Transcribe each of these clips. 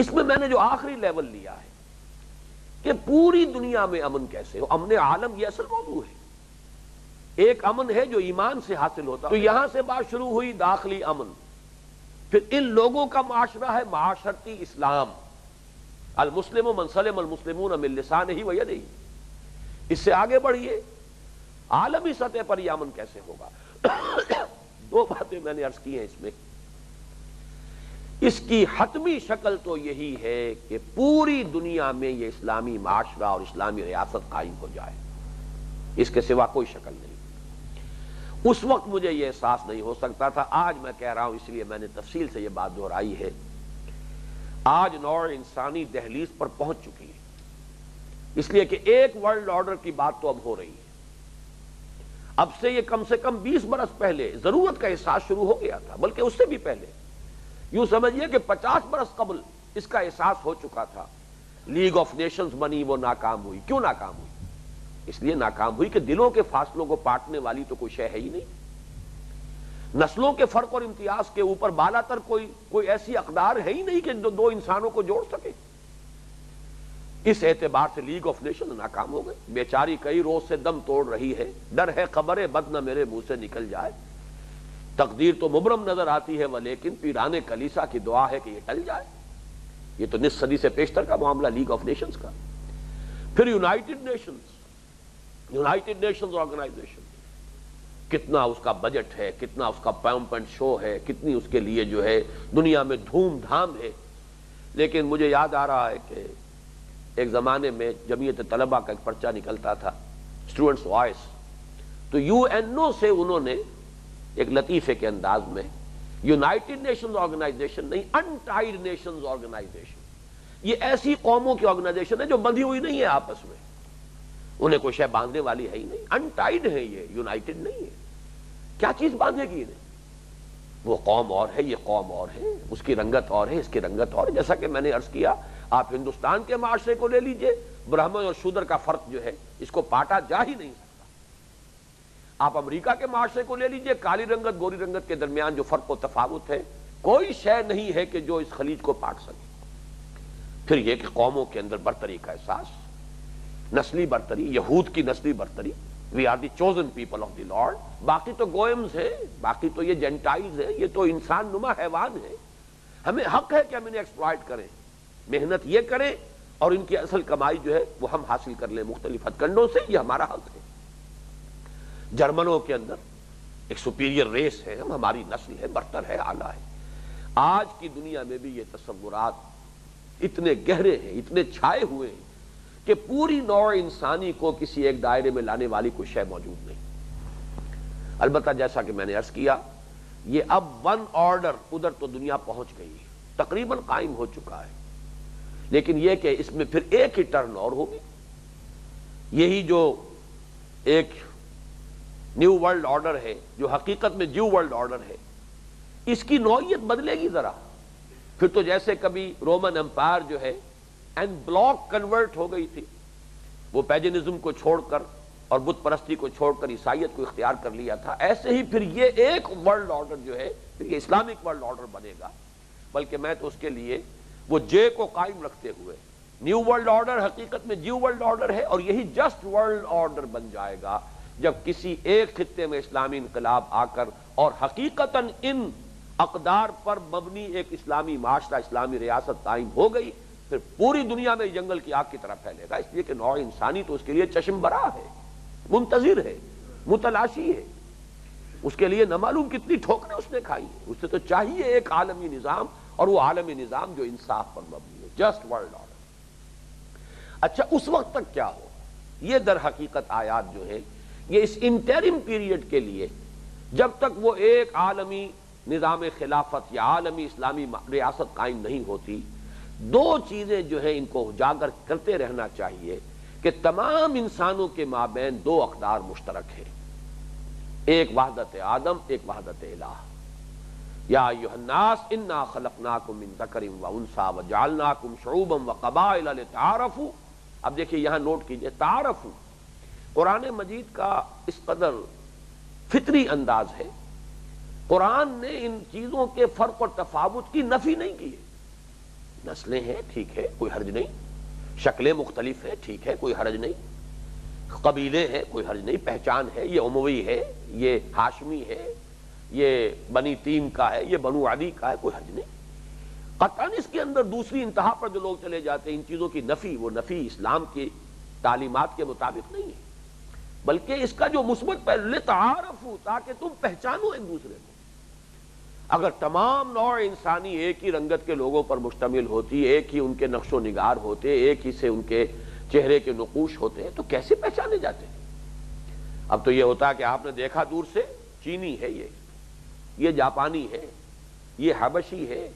اس میں نے جو آخری لیول لیا ہے کہ پوری دنیا میں امن کیسے ہو، امن عالم یہ اصل موضوع ہے۔ ایک امن ہے جو ایمان سے حاصل ہوتا، تو یہاں سے بات شروع ہوئی داخلی امن، پھر ان لوگوں کا معاشرہ ہے معاشرتی اسلام، المسلم من سلم المسلمون من لسانہ و یدہ۔ اس سے آگے بڑھیے عالمی سطح پر یہ امن کیسے ہوگا۔ دو باتیں میں نے عرض کی ہیں اس میں، اس کی حتمی شکل تو یہی ہے کہ پوری دنیا میں یہ اسلامی معاشرہ اور اسلامی ریاست قائم ہو جائے، اس کے سوا کوئی شکل نہیں۔ اس وقت مجھے یہ احساس نہیں ہو سکتا تھا، آج میں کہہ رہا ہوں، اس لیے میں نے تفصیل سے یہ بات دہرائی ہے۔ آج نوع انسانی دہلیز پر پہنچ چکی ہے، اس لیے کہ ایک ورلڈ آرڈر کی بات تو اب ہو رہی ہے۔ اب سے یہ کم 20 برس پہلے ضرورت کا احساس شروع ہو گیا تھا، بلکہ اس سے بھی پہلے، یوں سمجھیے کہ 50 برس قبل اس کا احساس ہو چکا تھا۔ لیگ آف نیشنز بنی، وہ ناکام ہوئی۔ کیوں ناکام ہوئی؟ اس لیے ناکام ہوئی کہ دلوں کے فاصلوں کو پاٹنے والی تو کوئی شے ہے ہی نہیں، نسلوں کے فرق اور امتیاز کے اوپر بالاتر کوئی ایسی اقدار ہے ہی نہیں کہ دو انسانوں کو جوڑ سکے۔ اس اعتبار سے لیگ آف نیشن ناکام ہو گئے۔ بیچاری کئی روز سے دم توڑ رہی ہے، ڈر ہے خبر بد نہ میرے منہ سے نکل جائے۔ تقدیر تو مبرم نظر آتی ہے ولیکن پیران کلیسا کی دعا ہے کہ یہ ٹل جائے۔ یہ تو نصف صدی سے پیشتر کا معاملہ لیگ آف نیشنز کا۔ پھر یونائٹڈ نیشنز آرگنائزیشن، کتنا اس کا بجٹ ہے، کتنا اس کا پمپ اینڈ شو ہے، کتنی اس کے لیے جو ہے دنیا میں دھوم دھام ہے۔ لیکن مجھے یاد آ رہا ہے کہ ایک زمانے میں جمعیت طلبہ کا ایک پرچہ نکلتا تھا، اسٹوڈنٹس وائس، تو یو این او سے انہوں نے ایک لطیفے کے انداز میں یونائٹڈ نیشنز آرگنائزیشن نہیں، انٹائڈ نیشنز آرگنائزیشن، یہ ایسی قوموں کی آرگنائزیشن ہے جو بندھی ہوئی نہیں ہے آپس میں، انہیں کوئی شے باندھنے والی ہے ہی نہیں، انٹائڈ ہے یہ، یونائٹڈ نہیں ہے۔ کیا چیز باندھے گی انہیں؟ وہ قوم اور ہے، یہ قوم اور ہے، اس کی رنگت اور ہے، اس کی رنگت اور ہے۔ جیسا کہ میں نے عرض کیا، آپ ہندوستان کے معاشرے کو لے لیجئے، برہمن اور شودر کا فرق جو ہے اس کو پاٹا جا ہی نہیں سکتا۔ آپ امریکہ کے معاشرے کو لے لیجئے، کالی رنگت گوری رنگت کے درمیان جو فرق و تفاوت ہے، کوئی شے نہیں ہے کہ جو اس خلیج کو پاٹ سکے۔ پھر یہ کہ قوموں کے اندر برتری کا احساس، نسلی برتری، یہود کی نسلی برتری، we are the chosen people of the lord, باقی تو گوئمز ہیں، باقی تو یہ جینٹائلز ہیں، یہ تو انسان نما حیوان ہے، ہمیں حق ہے کہ ہم انہیں ایکسپلائٹ کریں، محنت یہ کریں اور ان کی اصل کمائی جو ہے وہ ہم حاصل کر لیں مختلف ہتھ کنڈوں سے، یہ ہمارا حق ہے۔ جرمنوں کے اندر ایک سپیریئر ریس ہے، ہماری نسل ہے، برتر ہے، اعلیٰ ہے۔ آج کی دنیا میں بھی یہ تصورات اتنے گہرے ہیں، اتنے چھائے ہوئے ہیں کہ پوری نوع انسانی کو کسی ایک دائرے میں لانے والی کوئی شے موجود نہیں۔ البتہ جیسا کہ میں نے عرض کیا، یہ اب ون آرڈر ادھر تو دنیا پہنچ گئی ہے، تقریباً قائم ہو چکا ہے، لیکن یہ کہ اس میں پھر ایک ہی ٹرن اور ہوگی، یہی جو ایک نیو ورلڈ آرڈر ہے، جو حقیقت میں نیو ورلڈ آرڈر ہے، اس کی نوعیت بدلے گی ذرا۔ پھر تو جیسے کبھی رومن امپائر جو ہے این بلاک کنورٹ ہو گئی تھی، وہ پیجنزم کو چھوڑ کر اور بت پرستی کو چھوڑ کر عیسائیت کو اختیار کر لیا تھا، ایسے ہی پھر یہ ایک ورلڈ آرڈر جو ہے پھر یہ اسلامک ورلڈ آرڈر بنے گا۔ بلکہ میں تو اس کے لیے وہ جے کو قائم رکھتے ہوئے، نیو ورلڈ آرڈر حقیقت میں نیو ورلڈ آرڈر ہے، اور یہی جسٹ ورلڈ آرڈر بن جائے گا جب کسی ایک خطے میں اسلامی انقلاب آ کر اور حقیقتاً ان اقدار پر مبنی ایک اسلامی معاشرہ، اسلامی ریاست قائم ہو گئی، پھر پوری دنیا میں جنگل کی آگ کی طرح پھیلے گا، اس لیے کہ نوع انسانی تو اس کے لیے چشم برا ہے، منتظر ہے، متلاشی ہے، اس کے لیے نہ معلوم کتنی ٹھوکریں اس نے کھائی ہیں۔ اس سے تو چاہیے ایک عالمی نظام، اور وہ عالمی نظام جو انصاف پر مبنی ہو، جسٹ ورلڈ آرڈر۔ اچھا اس وقت تک کیا ہو؟ یہ در حقیقت آیات جو ہے یہ اس انٹرم پیریڈ کے لیے، جب تک وہ ایک عالمی نظام خلافت یا عالمی اسلامی ریاست قائم نہیں ہوتی، دو چیزیں جو ہیں ان کو اجاگر کرتے رہنا چاہیے کہ تمام انسانوں کے مابین دو اقدار مشترک ہیں، ایک وحدت آدم، ایک وحدت الہ۔ یا ایھا الناس انا خلقناکم من ذکر و انثی وجعلناکم شعوبا وقبائل لتعارفوا۔ اب دیکھیے یہاں نوٹ کیجئے، تعارفوا قرآن مجید کا اس قدر فطری انداز ہے، قرآن نے ان چیزوں کے فرق اور تفاوت کی نفی نہیں کی ہے، نہ نسلیں ہیں ٹھیک ہے کوئی حرج نہیں، شکلیں مختلف ہیں ٹھیک ہے کوئی حرج نہیں، قبیلے ہیں کوئی حرج نہیں، پہچان ہے، یہ اموی ہے، یہ ہاشمی ہے، یہ بنی تیم کا ہے، یہ بنو عدی کا ہے، کوئی حرج نہیں۔ قطعاً اس کے اندر دوسری انتہا پر جو لوگ چلے جاتے ہیں ان چیزوں کی نفی، وہ نفی اسلام کی تعلیمات کے مطابق نہیں ہے، بلکہ اس کا جو مثبت پہلو لتعارفوا، تاکہ تم پہچانو ایک دوسرے کو۔ اگر تمام نوع انسانی ایک ہی رنگت کے لوگوں پر مشتمل ہوتی، ایک ہی ان کے نقش و نگار ہوتے، ایک ہی سے ان کے چہرے کے نقوش ہوتے ہیں تو کیسے پہچانے جاتے ہیں؟ اب تو یہ ہوتا ہے کہ آپ نے دیکھا دور سے چینی ہے، یہ جاپانی ہے، یہ حبشی ہے،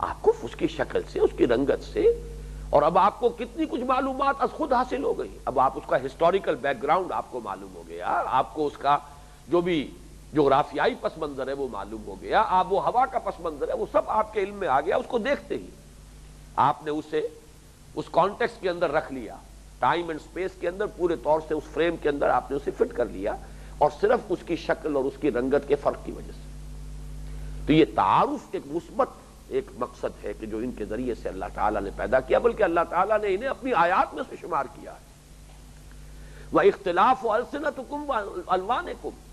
آپ کو اس کی شکل سے اس کی رنگت سے، اور اب آپ کو کتنی کچھ معلومات از خود حاصل ہو گئی، اب آپ اس کا ہسٹوریکل بیک گراؤنڈ آپ کو معلوم ہو گیا، آپ کو اس کا جو بھی جغرافیائی پس منظر ہے وہ معلوم ہو گیا، آب و ہوا کا پس منظر ہے وہ سب آپ کے علم میں آ گیا، اس کو دیکھتے ہی آپ نے اسے اس کانٹیکسٹ کے اندر رکھ لیا، ٹائم اینڈ سپیس کے اندر پورے طور سے اس فریم کے اندر آپ نے اسے فٹ کر لیا، اور صرف اس کی شکل اور اس کی رنگت کے فرق کی وجہ سے۔ تو یہ تعارف ایک مثبت ایک مقصد ہے کہ جو ان کے ذریعے سے اللہ تعالیٰ نے پیدا کیا، بلکہ اللہ تعالیٰ نے انہیں اپنی آیات میں سے شمار کیا ہے۔ وَاخْتِلَافُ أَلْسِنَتِكُمْ وَأَلْوَانِكُمْ،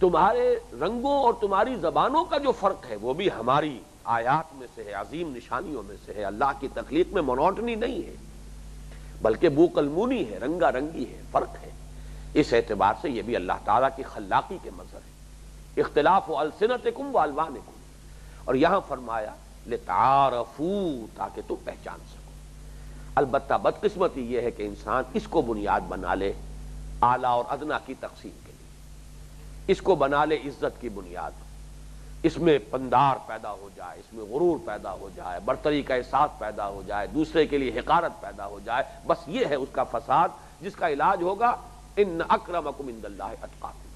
تمہارے رنگوں اور تمہاری زبانوں کا جو فرق ہے وہ بھی ہماری آیات میں سے ہے، عظیم نشانیوں میں سے ہے۔ اللہ کی تخلیق میں مونوٹنی نہیں ہے بلکہ بوقلمونی ہے، رنگا رنگی ہے، فرق ہے، اس اعتبار سے یہ بھی اللہ تعالیٰ کی خلاقی کے مظہر ہے۔ اختلاف السنتکم والوانکم، اور یہاں فرمایا لتعارفوا، تاکہ تم پہچان سکو۔ البتہ بدقسمتی یہ ہے کہ انسان اس کو بنیاد بنا لے اعلیٰ اور ادنیٰ کی تقسیم کے لیے، اس کو بنا لے عزت کی بنیاد، اس میں پندار پیدا ہو جائے، اس میں غرور پیدا ہو جائے، برتری کا احساس پیدا ہو جائے، دوسرے کے لیے حقارت پیدا ہو جائے، بس یہ ہے اس کا فساد، جس کا علاج ہوگا ان اکرمکم عند اللہ اتقاکم۔